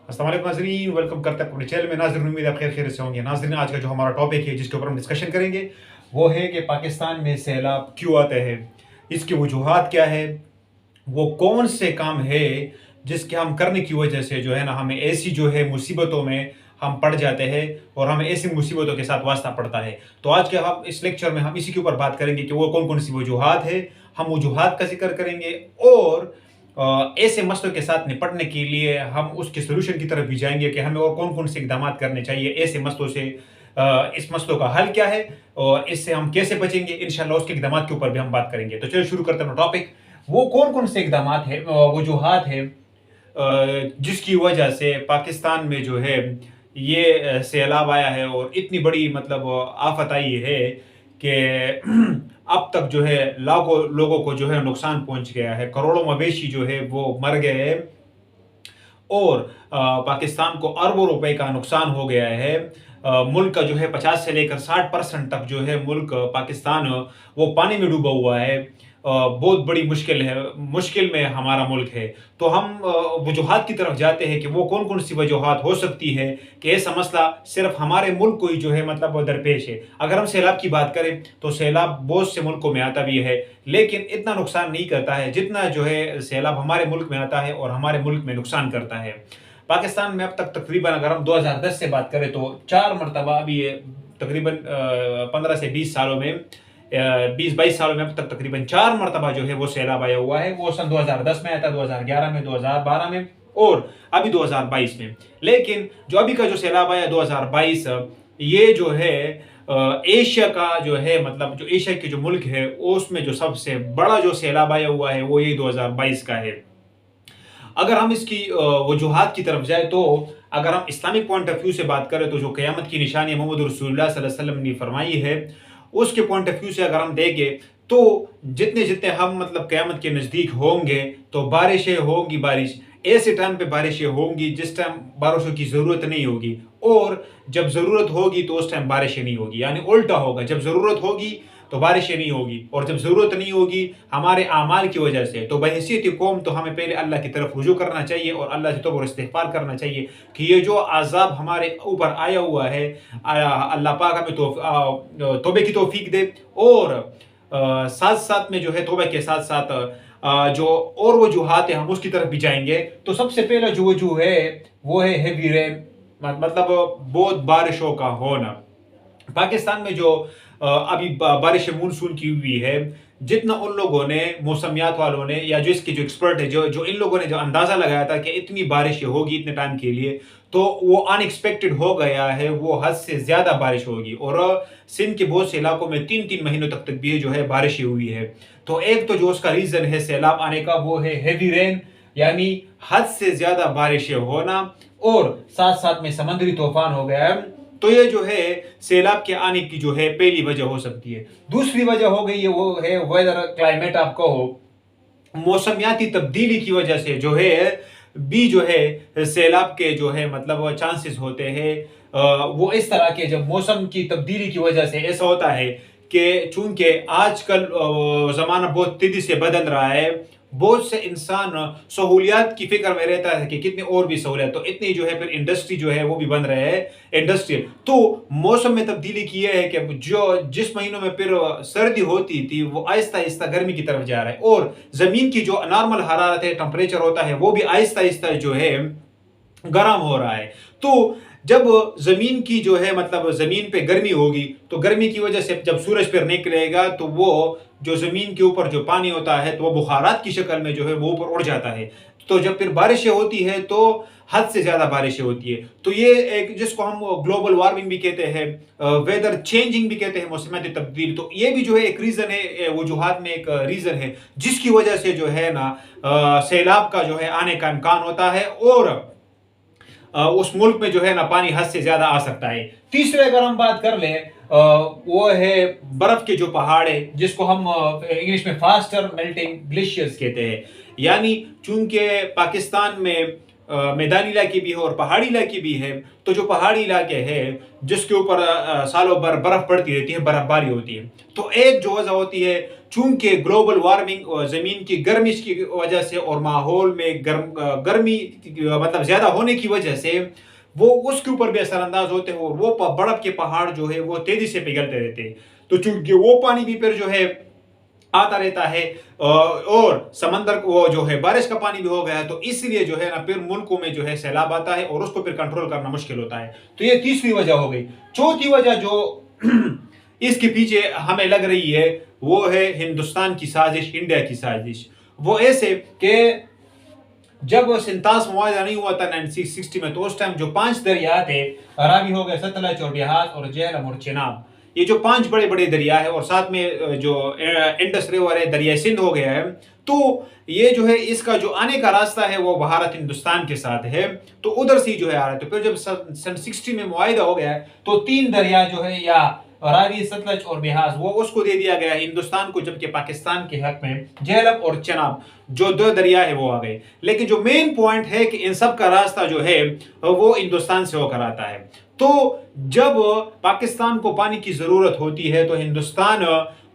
अस्सलाम वालेकुम नाज़रीन, वेलकम करता हूं अपने चैनल में। नाज़रीन, उम्मीद है आप खैर से होंगे। नाज़रीन, आज का जो हमारा टॉपिक है जिसके ऊपर हम डिस्कशन करेंगे वो है कि पाकिस्तान में सैलाब क्यों आता है, इसकी वजूहात क्या है, वो कौन से काम है जिसके हम करने की वजह से जो है ना हमें ऐसी जो है मुसीबतों में हम पड़ जाते हैं और हमें ऐसी मुसीबतों के साथ वास्ता पड़ता है। तो आज के हम इस लेक्चर में हम इसी के ऊपर बात करेंगे कि वो कौन कौन सी वजूहात है। हम वजूहात का जिक्र करेंगे और ऐसे मसलों के साथ निपटने के लिए हम उसके सोल्यूशन की तरफ भी जाएंगे कि हमें और कौन कौन से इकदाम करने चाहिए ऐसे मसलों से। इस मसलों का हल क्या है और इससे हम कैसे बचेंगे, इंशाल्लाह उसके इकदाम के ऊपर भी हम बात करेंगे। तो चलिए शुरू करते हैं टॉपिक। वो कौन कौन से इकदाम है, वजूहात है जिसकी वजह से पाकिस्तान में जो है ये सैलाब आया है और इतनी बड़ी मतलब आफत आई है कि अब तक जो है लाखों लोगों को जो है नुकसान पहुंच गया है, करोड़ों मवेशी जो है वो मर गए हैं और पाकिस्तान को अरबों रुपए का नुकसान हो गया है। मुल्क का जो है 50 से लेकर 60% तक जो है मुल्क पाकिस्तान वो पानी में डूबा हुआ है। बहुत बड़ी मुश्किल है, मुश्किल में हमारा मुल्क है। तो हम वजूहात की तरफ जाते हैं कि वो कौन कौन सी वजूहात हो सकती है कि ऐसा मसला सिर्फ हमारे मुल्क को ही जो है मतलब दरपेश है। अगर हम सैलाब की बात करें तो सैलाब बहुत से मुल्कों में आता भी है, लेकिन इतना नुकसान नहीं करता है जितना जो है सैलाब हमारे मुल्क में आता है और हमारे मुल्क में नुकसान करता है। पाकिस्तान में अब तक तकरीबन अगर हम 2010 से बात करें तो 4 मरतबा अभी ये तकरीबन 15 से 20 सालों में 20-22 सालों में अब तक तकरीबन 4 मरतबा जो है वो सैलाब आया हुआ है। वो सन 2010 में आया था, 2011 में, 2012 में और अभी 2022 में। लेकिन जो अभी का जो सैलाब आया 2022, ये जो है एशिया का जो है मतलब जो एशिया के जो मुल्क है उसमें जो सबसे बड़ा जो सैलाब आया हुआ है वो यही 2022 का है। अगर हम इसकी वजूहात की तरफ जाए तो अगर हम इस्लामिक पॉइंट ऑफ व्यू से बात करें तो जो क़यामत की निशानी मोहम्मद रसूलुल्लाह सल्लल्लाहु अलैहि वसल्लम ने फरमाई है उसके पॉइंट ऑफ व्यू से अगर हम देखें तो जितने जितने हम मतलब क़यामत के नज़दीक होंगे तो बारिशें होंगी, बारिश ऐसे टाइम पे बारिशें होंगी जिस टाइम बारिशों की ज़रूरत नहीं होगी और जब ज़रूरत होगी तो उस टाइम बारिशें नहीं होगी। यानी उल्टा होगा, जब ज़रूरत होगी तो बारिशें नहीं होगी और जब ज़रूरत नहीं होगी हमारे आमाल की वजह से तो बहैसियत कौम तो हमें पहले अल्लाह की तरफ रुजू करना चाहिए और अल्लाह से तौबा और इस्तिग़फ़ार करना चाहिए कि ये जो अज़ाब हमारे ऊपर आया हुआ है अल्लाह पाक हमें तौबे की तौफीक दे और साथ साथ में जो है तौबा के साथ साथ जो और वजूहात है हम उसकी तरफ भी जाएंगे। तो सबसे पहला जो वजूह है वो है हेवी रेन, मतलब बहुत बारिशों का होना। पाकिस्तान में जो अभी बारिश मानसून की हुई है, जितना उन लोगों ने मौसमियात वालों ने या जो इसके जो एक्सपर्ट है जो जो इन लोगों ने जो अंदाजा लगाया था कि इतनी बारिश होगी इतने टाइम के लिए, तो वो अनएक्सपेक्टेड हो गया है। वो हद से ज्यादा बारिश होगी और सिंध के बहुत से इलाकों में 3-3 महीनों तक भी जो है बारिश हुई है। तो एक तो जो उसका रीजन है सैलाब आने का वो है हेवी रेन, यानी हद से ज्यादा बारिशें होना और साथ साथ में समुद्री तूफान हो गया है। तो ये जो है सैलाब के आने की जो है पहली वजह हो सकती है। दूसरी वजह हो गई है वो है वेदर, क्लाइमेट आप कहो, मौसमियाती तब्दीली की वजह से जो है भी जो है सैलाब के जो है मतलब चांसेस होते हैं। वो इस तरह के जब मौसम की तब्दीली की वजह से ऐसा होता है कि चूंकि आजकल ज़माना बहुत तेजी से बदल रहा है, बहुत से इंसान सहूलियात की फिक्र में रहता है कि कितनी और भी सहूलियत, तो इतनी जो है फिर इंडस्ट्री जो है वो भी बन रहे हैं इंडस्ट्रियल। तो मौसम में तब्दीली की है कि जो जिस महीनों में फिर सर्दी होती थी वो आहिस्ता आहिस्ता गर्मी की तरफ जा रहा है और ज़मीन की जो नॉर्मल हरारत है, टेम्परेचर होता है, वो भी आहिस्ता आहिस्ता जो है गर्म हो रहा है। तो जब जमीन की जो है मतलब जमीन पे गर्मी होगी तो गर्मी की वजह से जब सूरज पर निकलेगा तो वो जो जमीन के ऊपर जो पानी होता है तो वो बुखारात की शक्ल में जो है वो ऊपर उड़ जाता है। तो जब फिर बारिशें होती है तो हद से ज्यादा बारिशें होती है। तो ये एक जिसको हम ग्लोबल वार्मिंग भी कहते हैं, वेदर चेंजिंग भी कहते हैं, मौसमियाती तब्दील। तो ये भी जो है एक रीजन है, वजूहात में एक रीजन है जिसकी वजह से जो है ना सैलाब का जो है आने का इम्कान होता है और उस मुल्क में जो है ना पानी हद से ज्यादा आ सकता है। तीसरे अगर हम बात कर ले वो है बर्फ के जो पहाड़ है जिसको हम इंग्लिश में फास्टर मेल्टिंग ग्लेशियर्स कहते हैं। यानी चूंकि पाकिस्तान में मैदानी इलाके भी है और पहाड़ी इलाके भी है। तो जो पहाड़ी इलाके हैं जिसके ऊपर सालों भर बर्फ पड़ती रहती है, बर्फबारी होती है, तो एक जो वजह होती है, चूंकि ग्लोबल वार्मिंग और ज़मीन की गर्मिश की वजह से और माहौल में गर्मी मतलब ज़्यादा होने की वजह से वो उसके ऊपर भी असरअंदाज होते हैं और वो बर्फ के पहाड़ जो है वो तेजी से पिघलते रहते हैं। तो चूंकि वो पानी भी फिर जो है आता रहता है और समंदर वो जो है बारिश का पानी भी हो गया है, तो इसलिए जो है ना फिर मुल्कों में जो है सैलाब आता है और उसको फिर कंट्रोल करना मुश्किल होता है। तो ये तीसरी वजह हो गई। चौथी वजह जो इसके पीछे हमें लग रही है वो है हिंदुस्तान की साजिश, इंडिया की साजिश। वो ऐसे कि जब सिंतास मुआहदा नहीं हुआ था 1960 में, तो उस टाइम जो 5 दरिया थे, रावी हो गए, सतलज और ब्यास और झेलम और चेनाब, ये जो 5 बड़े बड़े दरिया है और साथ में जो इंडस रिवर है, दरिया सिंध हो गया है, तो ये जो है इसका जो आने का रास्ता है वो भारत हिंदुस्तान के साथ है, तो उधर से ही जो है आ रहा है। तो फिर जब सन 60 में मुआहदा हो गया है तो 3 दरिया जो है या रावी, सतलज और बिहार वो उसको दे दिया गया हिंदुस्तान को, जबकि पाकिस्तान के हक में झेलम और चेनाब जो 2 दरिया है वो आ गए। लेकिन जो मेन पॉइंट है कि इन सब का रास्ता जो है वो हिंदुस्तान से होकर आता है। तो जब पाकिस्तान को पानी की जरूरत होती है तो हिंदुस्तान,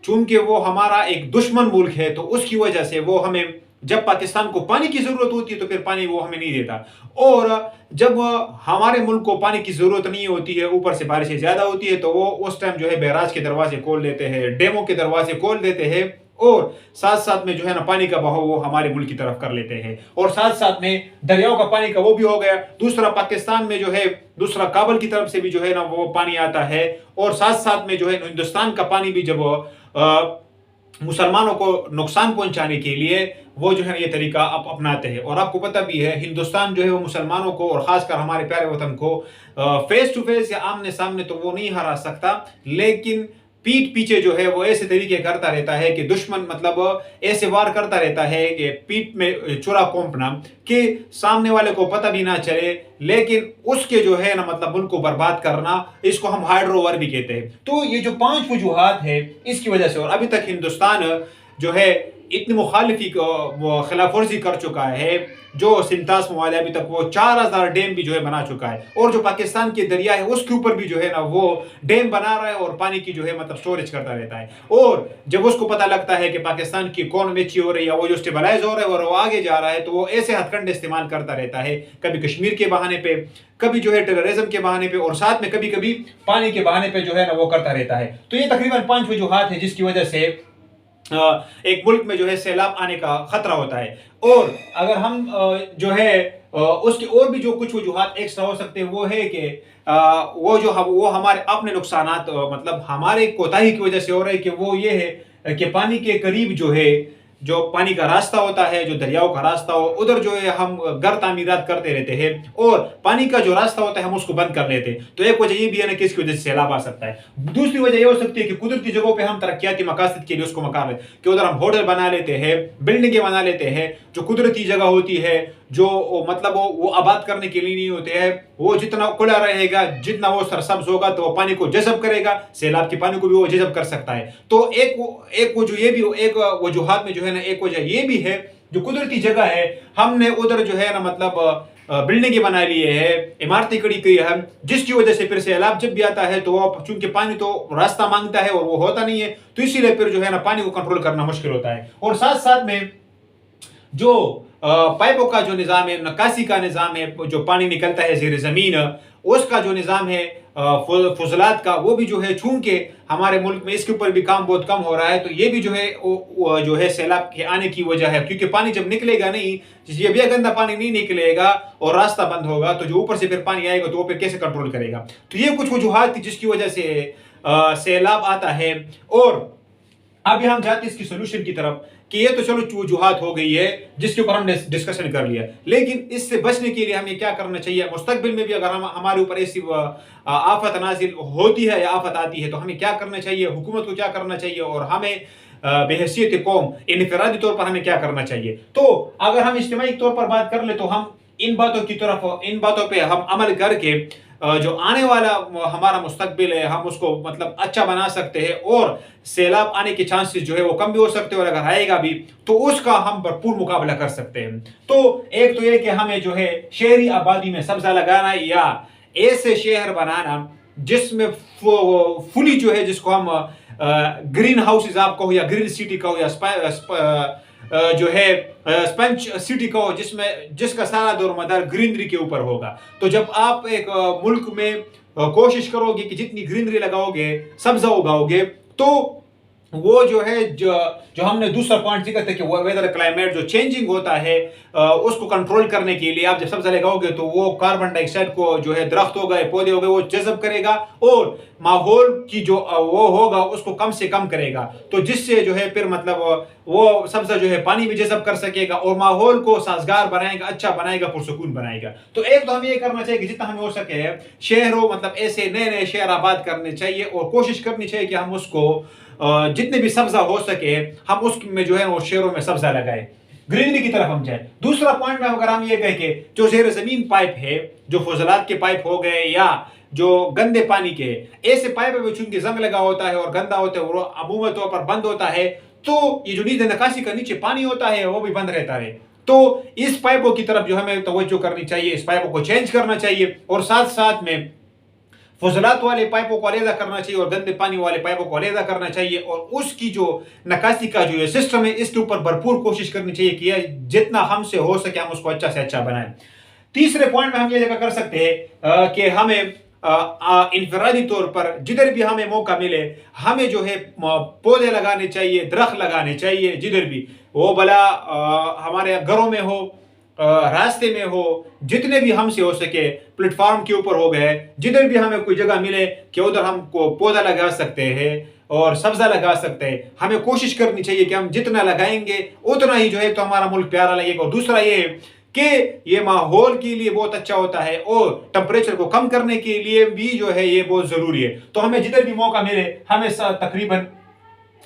चूंकि वो हमारा एक दुश्मन मुल्क है, तो उसकी वजह से वो हमें, जब पाकिस्तान को पानी की जरूरत होती है तो फिर पानी वो हमें नहीं देता, और जब हमारे मुल्क को पानी की जरूरत नहीं होती है, ऊपर से बारिशें ज्यादा होती है, तो वो उस टाइम जो है बैराज के दरवाजे खोल देते हैं, डैमों के दरवाजे खोल देते हैं और साथ साथ में जो है ना पानी का बहाव वो हमारे मुल्क की तरफ कर लेते हैं। और साथ साथ में दरियाओं का पानी का वो भी हो गया। दूसरा, पाकिस्तान में जो है, दूसरा काबल की तरफ से भी जो है ना वो पानी आता है, और साथ साथ में जो है हिंदुस्तान का पानी भी जब मुसलमानों को नुकसान पहुंचाने के लिए वो जो है ये तरीका अपनाते हैं। और आपको पता भी है हिंदुस्तान जो है वो मुसलमानों को और खासकर हमारे प्यारे वतन को फेस टू फेस या आमने सामने तो वो नहीं हरा सकता, लेकिन पीठ पीछे जो है वो ऐसे तरीके करता रहता है कि दुश्मन मतलब ऐसे वार करता रहता है कि पीठ में चुरा कोंपना, कि सामने वाले को पता भी ना चले, लेकिन उसके जो है ना मतलब मुल्क को बर्बाद करना, इसको हम हाइड्रो वार भी कहते हैं। तो ये जो 5 वजूहात है इसकी वजह से, और अभी तक हिंदुस्तान जो है इतनी मुखालिफी वो खिलाफ वर्जी कर चुका है, जो सिंतास मुआहदा अभी तक वो 4000 डैम भी जो है बना चुका है, और जो पाकिस्तान के दरिया है उसके ऊपर भी जो है ना वो डैम बना रहा है और पानी की जो है मतलब स्टोरेज करता रहता है। और जब उसको पता लगता है कि पाकिस्तान की कौन मेची हो रही है, वो जो स्टेबलाइज हो रहा है और वो आगे जा रहा है, तो वो ऐसे हथकंडे इस्तेमाल करता रहता है, कभी कश्मीर के बहाने पे, कभी जो है टेररिज्म के बहाने पे, और साथ में कभी कभी पानी के बहाने पे जो है ना वो करता रहता है। तो ये तकरीबन 5 वजूहात है जिसकी वजह से एक मुल्क में जो है सैलाब आने का खतरा होता है। और अगर हम जो है उसके और भी जो कुछ वजूहात एक्स्ट्रा हो सकते हैं, वो है कि वो हमारे अपने नुकसानात मतलब हमारे कोताही की वजह से हो रहे हैं, कि वो ये है कि पानी के करीब जो है, जो पानी का रास्ता होता है, जो दरियाओं का रास्ता हो, उधर जो है हम घर तामीरात करते रहते हैं, और पानी का जो रास्ता होता है हम उसको बंद कर लेते हैं। तो एक वजह ये भी है ना कि इसकी वजह से सैलाब आ सकता है। दूसरी वजह ये हो सकती है कि कुदरती जगहों पे हम तरक्याती मकासद के लिए उसको मका लेते, कि उधर हम होटल बना लेते हैं, बिल्डिंगें बना लेते हैं, जो कुदरती जगह होती है, जो मतलब वो आबाद करने के लिए नहीं होते हैं, वो जितना खुला रहेगा, जितना वो सरसब्ज होगा, तो वो पानी को जज़ब करेगा, सैलाब के पानी को भी वो जज़ब कर सकता है। तो एक वजह ये भी, एक वजूहात में जो है ना एक वजह ये भी है, जो कुदरती जगह है हमने उधर जो है ना मतलब बिल्डिंगें बना लिए है, इमारतें खड़ी की है, जिसकी वजह से फिर सैलाब जब भी आता है तो वो चूंकि पानी तो रास्ता मांगता है और वो होता नहीं है, तो इसीलिए फिर जो है ना पानी को कंट्रोल करना मुश्किल होता है। और साथ साथ में जो पाइपों का जो निज़ाम है, नकासी का निज़ाम है, जो पानी निकलता है ज़ेर ज़मीन, उसका जो निज़ाम है फजलात का, वो भी जो है चूंकि हमारे मुल्क में इसके ऊपर भी काम बहुत कम हो रहा है, तो ये भी जो है जो है सैलाब के आने की वजह है, क्योंकि पानी जब निकलेगा नहीं, ये भी गंदा पानी नहीं निकलेगा और रास्ता बंद होगा, तो जो ऊपर से फिर पानी आएगा तो वो फिर कैसे कंट्रोल करेगा। तो ये कुछ वजूहात थी जिसकी वजह से सैलाब आता है। और अभी हम जाते हैं इसकी सोल्यूशन की तरफ, कि ये तो चलो वजूहात हो गई है जिसके ऊपर हमने डिस्कशन कर लिया, लेकिन इससे बचने के लिए हमें क्या करना चाहिए, मुस्तकबिल में भी अगर हमारे ऊपर ऐसी आफत नाजिल होती है या आफत आती है तो हमें क्या करना चाहिए, हुकूमत को क्या करना चाहिए, और हमें बेहैसियत कौम इनफरादी तौर पर हमें क्या करना चाहिए। तो अगर हम इज्तिमाई तौर पर बात कर ले तो हम इन बातों की तरफ, इन बातों पर हम अमल करके जो आने वाला हमारा मुस्तकबिल है हम उसको मतलब अच्छा बना सकते हैं, और सैलाब आने के चांसेस जो है वो कम भी हो सकते हैं, और अगर आएगा भी तो उसका हम भरपूर मुकाबला कर सकते हैं। तो एक तो ये कि हमें जो है शहरी आबादी में सब्जा लगाना या ऐसे शहर बनाना जिसमें फुली जो है, जिसको हम ग्रीन हाउसेज आप कहो या ग्रीन सिटी कहो या जो है स्पंज सिटी कहो, जिसका सारा दौर मदार ग्रीनरी के ऊपर होगा। तो जब आप एक मुल्क में कोशिश करोगे कि जितनी ग्रीनरी लगाओगे, सब्जा उगाओगे, तो वो जो है जो हमने दूसरा पॉइंट जिक्र था कि वेदर क्लाइमेट जो चेंजिंग होता है उसको कंट्रोल करने के लिए आप जब सब्जा लगाओगे तो वो कार्बन डाइऑक्साइड को जो है दरख्त हो गए, पौधे हो गए, वो जज़ब करेगा और माहौल की जो वो होगा उसको कम से कम करेगा। तो जिससे जो है फिर मतलब वो सब्जा जो है पानी भी जज़ब कर सकेगा और माहौल को साजगार बनाएगा, अच्छा बनाएगा, पुरसुकून बनाएगा। तो एक तो हमें ये करना चाहिए कि जितना हमें हो सके शहरों मतलब ऐसे नए नए शहर आबाद करने चाहिए, और कोशिश करनी चाहिए कि हम उसको जितने भी सब्जा हो सके हम उसमें जो है वो शहरों में सब्जा लगाए, ग्रीनरी की तरफ हम जाए। दूसरा पॉइंट में अगर हम ये कहें कि जो ज़ेर ज़मीन पाइप है, जो फजलात के पाइप हो गए या जो गंदे पानी के ऐसे पाइप में चूंकि जंग लगा होता है और गंदा होता है, वो अमूमन तौर पर बंद होता है, तो ये जो नीचे नकाशी का नीचे पानी होता है वो भी बंद रहता है। तो इस पाइपों की तरफ जो हमें तवज्जो करनी चाहिए, इस पाइपों को चेंज करना चाहिए, और साथ साथ में फजलात वाले पाइपों को अलहदा करना चाहिए और गंदे पानी वाले पाइपों को अलहदा करना चाहिए, और उसकी जो नकासी का जो ये सिस्टम है इसके ऊपर भरपूर कोशिश करनी चाहिए कि जितना हमसे हो सके हम उसको अच्छा से अच्छा बनाएं। तीसरे पॉइंट में हम ये जगह कर सकते हैं कि हमें इनफरादी तौर पर जिधर भी हमें मौका मिले हमें जो है पौधे लगाने चाहिए, दरख्त लगाने चाहिए, जिधर भी वो भला हमारे घरों में हो, रास्ते में हो, जितने भी हमसे हो सके, प्लेटफॉर्म के ऊपर हो गए, जिधर भी हमें कोई जगह मिले कि उधर हम पौधा लगा सकते हैं और सब्जा लगा सकते हैं। हमें कोशिश करनी चाहिए कि हम जितना लगाएंगे उतना ही जो है तो हमारा मुल्क प्यारा लगेगा। और दूसरा ये है कि ये माहौल के लिए बहुत अच्छा होता है और टेम्परेचर को कम करने के लिए भी जो है ये बहुत जरूरी है। तो हमें जिधर भी मौका मिले हमें तकरीबन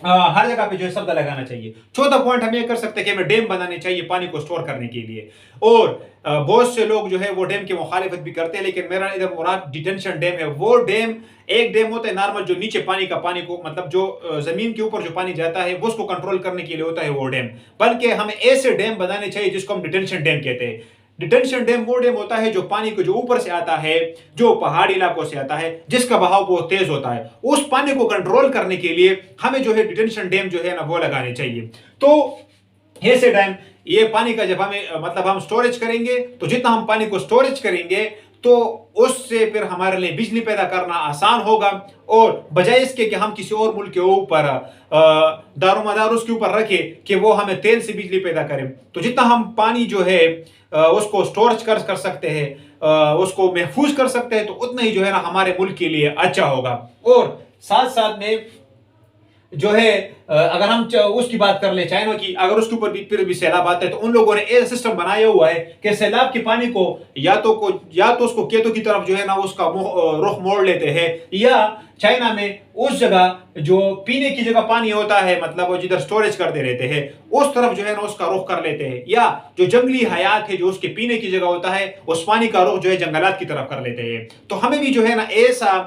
हर जगह पे जो है सब्जा लगाना चाहिए। चौथा पॉइंट हम ये कर सकते हैं कि हमें डैम बनाने चाहिए पानी को स्टोर करने के लिए, और बहुत से लोग जो है वो डैम की मुखालिफत भी करते हैं, लेकिन मेरा इधर मुराद डिटेंशन डैम है। वो डैम एक डैम होता है नॉर्मल जो नीचे पानी को मतलब जो जमीन के ऊपर जो पानी जाता है वो उसको कंट्रोल करने के लिए होता है वो डैम, बल्कि हमें ऐसे डैम बनाने चाहिए जिसको हम डिटेंशन डैम कहते हैं। डिटेंशन डैम वो डैम होता है जो पानी को जो ऊपर से आता है, जो पहाड़ी इलाकों से आता है, जिसका बहाव बहुत तेज होता है, उस पानी को कंट्रोल करने के लिए हमें जो है डिटेंशन डैम जो है ना वो लगाने चाहिए। तो ऐसे डैम ये पानी का जब हमें मतलब हम स्टोरेज करेंगे तो जितना हम पानी को स्टोरेज करेंगे तो उससे फिर हमारे लिए बिजली पैदा करना आसान होगा, और बजाय इसके कि हम किसी और मुल्क के ऊपर दारोमदार उसके ऊपर रखें कि वो हमें तेल से बिजली पैदा करें, तो जितना हम पानी जो है उसको स्टोरेज कर सकते हैं, उसको महफूज कर सकते हैं, तो उतना ही जो है ना हमारे मुल्क के लिए अच्छा होगा। और साथ साथ में जो है अगर हम उसकी बात कर ले चाइना की, अगर उसके ऊपर भी फिर भी सैलाब आता है तो उन लोगों ने ऐसा सिस्टम बनाया हुआ है कि सैलाब के पानी को या तो उसको खेतों की तरफ जो है ना उसका रुख मोड़ लेते हैं, या चाइना में उस जगह जो पीने की जगह पानी होता है मतलब वो जिधर स्टोरेज करते रहते हैं उस तरफ जो है ना उसका रुख कर लेते हैं, या जो जंगली हयात है जो उसके पीने की जगह होता है उस पानी का रुख जो है जंगलात की तरफ कर लेते हैं। तो हमें भी जो है ना ऐसा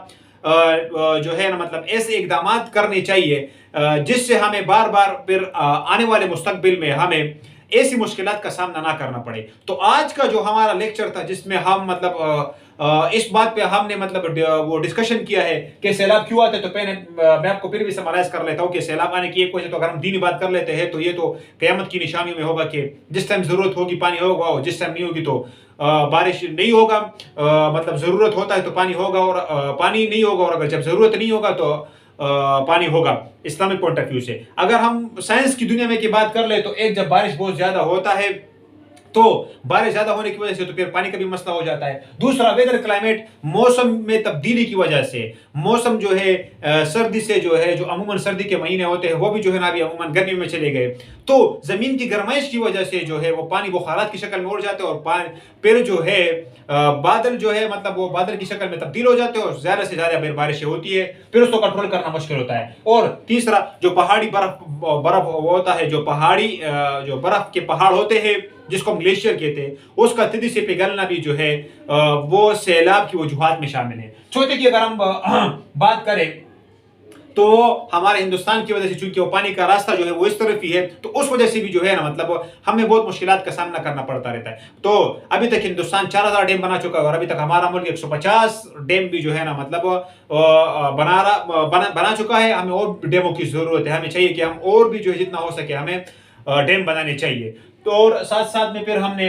जो है ना मतलब ऐसे इकदाम करने चाहिए जिससे हमें बार बार फिर आने वाले मुस्तकबिल में हमें ऐसी मुश्किलात का सामना ना करना पड़े। तो आज का जो हमारा लेक्चर था जिसमें हम मतलब इस बात पे हमने मतलब वो डिस्कशन किया है कि सैलाब क्यों आते हैं, तो पहले मैं आपको फिर भी समराइज कर लेता हूँ कि सैलाब आने की एक वजह, तो अगर हम दीनी बात कर लेते हैं तो ये तो क़यामत की निशानियों में होगा कि जिस टाइम जरूरत होगी पानी होगा और जिस टाइम नहीं होगी तो बारिश नहीं होगा। मतलब जरूरत होता है तो पानी होगा और पानी नहीं होगा, और अगर जब जरूरत नहीं होगा तो पानी होगा। इस्लामिक पॉइंट ऑफ व्यू से अगर हम साइंस की दुनिया में की बात कर ले तो एक जब बारिश बहुत ज्यादा होता है तो बारिश ज्यादा होने की वजह से तो फिर पानी का भी मसला हो जाता है। दूसरा वेदर क्लाइमेट, मौसम में तब्दीली की वजह से मौसम जो है सर्दी से जो है जो अमूमन सर्दी के महीने होते हैं वो भी जो है ना अभी अमूमन गर्मी में चले गए, तो जमीन की गर्माइश की वजह से जो है वो पानी बुखारात की शक्ल में उड़ जाते हैं और पानी फिर जो है बादल जो है मतलब वो बादल की शक्ल में तब्दील हो जाते हैं और ज्यादा से ज्यादा बारिशें होती है, फिर उसको कंट्रोल करना मुश्किल होता है। और तीसरा जो पहाड़ी बर्फ होता है, जो बर्फ के पहाड़ होते हैं जिसको हम ग्लेशियर कहते हैं, उसका तेजी से पिघलना भी जो है वो सैलाब की वजूहात में शामिल है। चौथे की अगर हम बात करें तो हमारे हिंदुस्तान की वजह से, चूंकि वो पानी का रास्ता जो है वो इस तरफ ही है, तो उस वजह से भी जो है ना मतलब हमें बहुत मुश्किलात का सामना करना पड़ता रहता है। तो अभी तक हिंदुस्तान 4000 डैम बना चुका है और अभी तक हमारा मुल्क 150 डैम भी जो है ना मतलब बना चुका है। हमें और डैमों की जरूरत है, हमें चाहिए कि हम और भी जो है जितना हो सके हमें डैम बनाने चाहिए। तो और साथ साथ में फिर हमने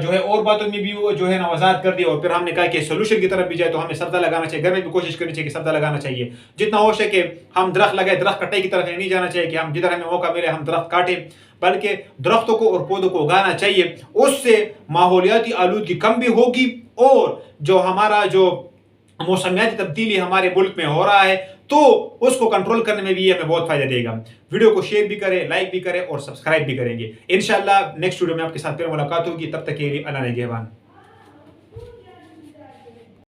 जो है और बातों में भी वो जो है ना वजाहत कर दी, और फिर हमने कहा कि सोल्यूशन की तरफ भी जाए तो हमें सर्दा लगाना चाहिए, घर में भी कोशिश करनी चाहिए कि सर्दा लगाना चाहिए, जितना हो सके हम दरख्त लगाए, दरख्त कटाई की तरफ नहीं जाना चाहिए कि हम जिधर हमें मौका मिले हम दरख्त काटें, बल्कि दरख्तों को और पौधों को उगाना चाहिए। उससे माहौलियाती आलूदगी कम भी होगी और जो हमारा जो मौसमियाती तब्दीली हमारे मुल्क में हो रहा है तो उसको कंट्रोल करने में भी ये हमें बहुत फायदा देगा। वीडियो को शेयर भी करें, लाइक भी करें और सब्सक्राइब भी करेंगे। इंशाल्लाह नेक्स्ट वीडियो में आपके साथ फिर मुलाकात होगी, तब तक के लिए अल्लाह निगहबान।